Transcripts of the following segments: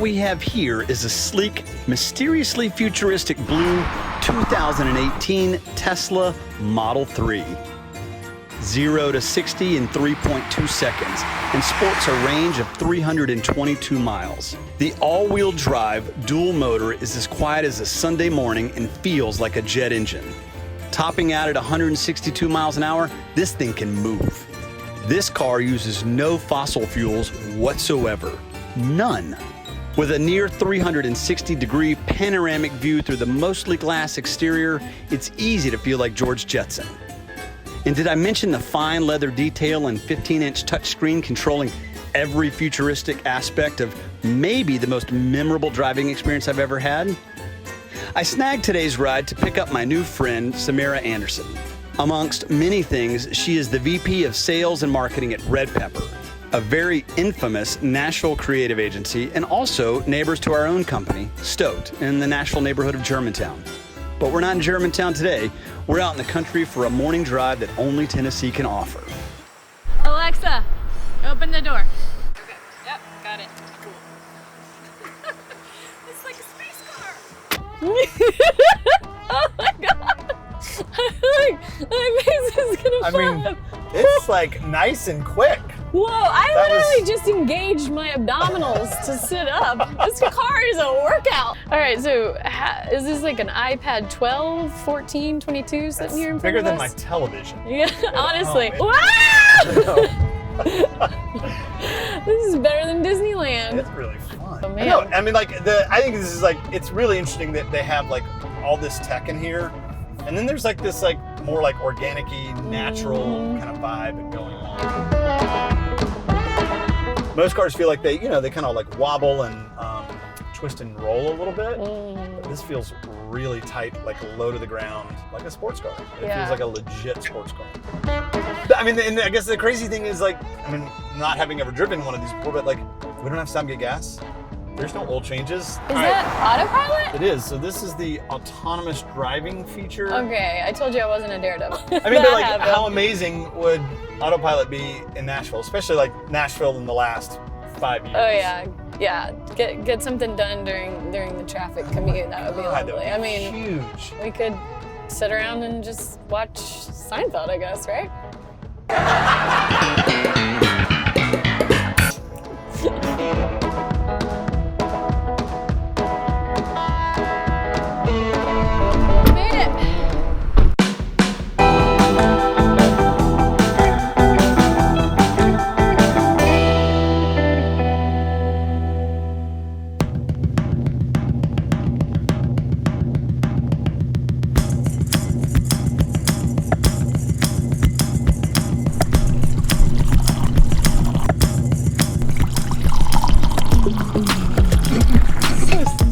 we have here is a sleek, mysteriously futuristic blue 2018 Tesla Model 3. 0 to 60 in 3.2 seconds and sports a range of 322 miles. The all-wheel drive dual motor is as quiet as a Sunday morning and feels like a jet engine. Topping out at 162 miles an hour, this thing can move. This car uses no fossil fuels whatsoever. None. With a near 360-degree panoramic view through the mostly glass exterior, it's easy to feel like George Jetson. And did I mention the fine leather detail and 15-inch touchscreen controlling every futuristic aspect of maybe the most memorable driving experience I've ever had? I snagged today's ride to pick up my new friend, Samara Anderson. Amongst many things, she is the VP of Sales and Marketing at Red Pepper, a very infamous Nashville creative agency and also neighbors to our own company, Stoked, in the Nashville neighborhood of Germantown. But we're not in Germantown today. We're out in the country for a morning drive that only Tennessee can offer. Alexa, open the door. Okay, yep, got it. Cool. It's like a space car. Oh my God. My face is gonna fall. It's like nice and quick. Whoa, I literally just engaged my abdominals to sit up. This car is a workout. All right, so is this like an iPad 12, 14, 22 sitting here in front bigger of than us? my television. Yeah, honestly. Oh, Wow! This is better than Disneyland. It's really fun. Oh, man. No, I mean, like, I think this is like, it's really interesting that they have like all this tech in here. And then there's like this like more like organic-y, natural kind of vibe going on. Most cars feel like they kind of like wobble and twist and roll a little bit. But this feels really tight, like low to the ground, like a sports car. It feels like a legit sports car. I mean, and I guess the crazy thing is like, I mean, not having ever driven one of these before, but like, we don't have to stop and get gas. There's no oil changes. Is that autopilot? It is. So this is the autonomous driving feature. Okay, I told you I wasn't a daredevil. I mean, but like, how amazing would autopilot be in Nashville, especially like Nashville in the last 5 years? Oh yeah. Get something done during the traffic commute. That would be lovely. I mean, huge. We could sit around and just watch Seinfeld, I guess, right?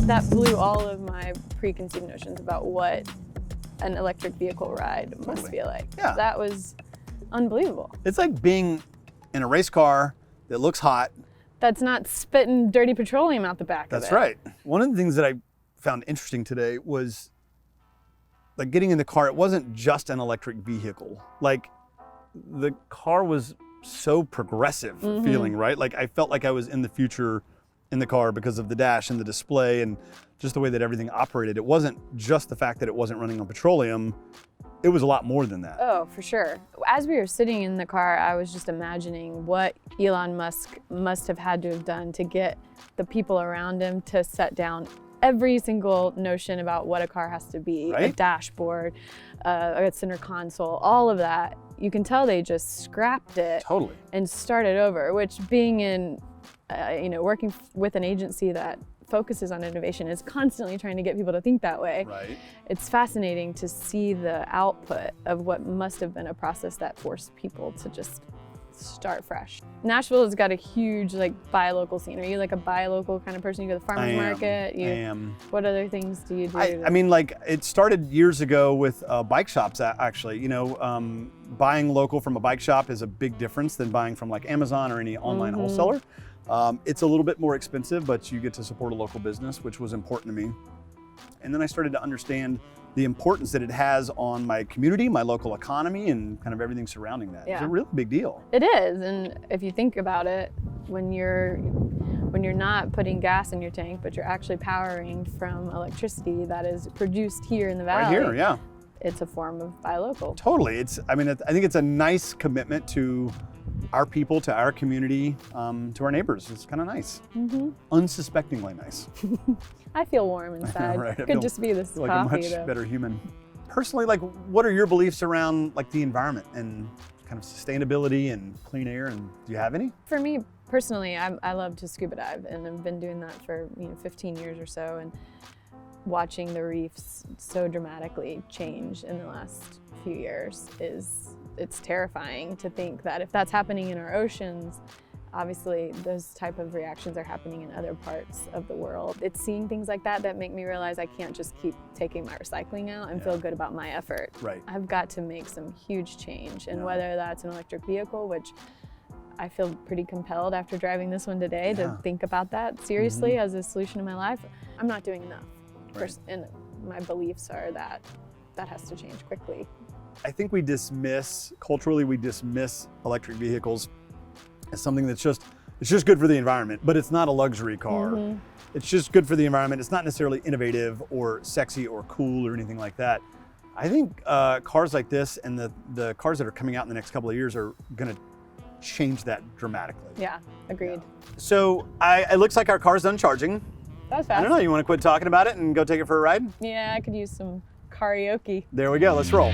That blew all of my preconceived notions about what an electric vehicle ride must feel like. Yeah. That was unbelievable. It's like being in a race car that looks hot. That's not spitting dirty petroleum out the back of it. That's right. One of the things that I found interesting today was like getting in the car. It wasn't just an electric vehicle. Like the car was so progressive feeling, right? Like I felt like I was in the future in the car because of the dash and the display and just the way that everything operated. It wasn't just the fact that it wasn't running on petroleum. It was a lot more than that. Oh, for sure. As we were sitting in the car, I was just imagining what Elon Musk must have had to have done to get the people around him to set down every single notion about what a car has to be, right? A dashboard, a center console, all of that. You can tell they just scrapped it Totally. and started over, which being in, working with an agency that focuses on innovation is constantly trying to get people to think that way. Right. It's fascinating to see the output of what must have been a process that forced people to just start fresh. Nashville has got a huge buy local scene. Are you like a buy local kind of person? You go to the farmer's market? I am. What other things do you do? I mean, it started years ago with bike shops, actually. Buying local from a bike shop is a big difference than buying from Amazon or any online wholesaler. It's a little bit more expensive, but you get to support a local business, which was important to me. And then I started to understand the importance that it has on my community, my local economy, and kind of everything surrounding that. Yeah. It's a really big deal. It is, and if you think about it, when you're when you're not putting gas in your tank, but you're actually powering from electricity that is produced here in the valley. Right here, yeah. It's a form of buy local. Totally. I think it's a nice commitment to our people, to our community, to our neighbors. It's kind of nice. Unsuspectingly nice. I feel warm inside. Right. Could just be this like coffee, a much though. better human. Personally, like, what are your beliefs around like the environment and kind of sustainability and clean air? And do you have any? For me personally, I love to scuba dive, and I've been doing that for 15 years or so. And watching the reefs so dramatically change in the last few years it's terrifying to think that if that's happening in our oceans, obviously those type of reactions are happening in other parts of the world. It's seeing things like that make me realize I can't just keep taking my recycling out and feel good about my effort. Right. I've got to make some huge change, and Yeah. whether that's an electric vehicle, which I feel pretty compelled after driving this one today to think about that seriously as a solution in my life. I'm not doing enough. Right. And my beliefs are that has to change quickly. I think culturally we dismiss electric vehicles as something it's just good for the environment, but it's not a luxury car. It's just good for the environment. It's not necessarily innovative or sexy or cool or anything like that. I think cars like this and the cars that are coming out in the next couple of years are gonna change that dramatically. Yeah, agreed. So it looks like our car's done charging. That was fast. I don't know, you wanna quit talking about it and go take it for a ride? Yeah, I could use some karaoke. There we go, let's roll.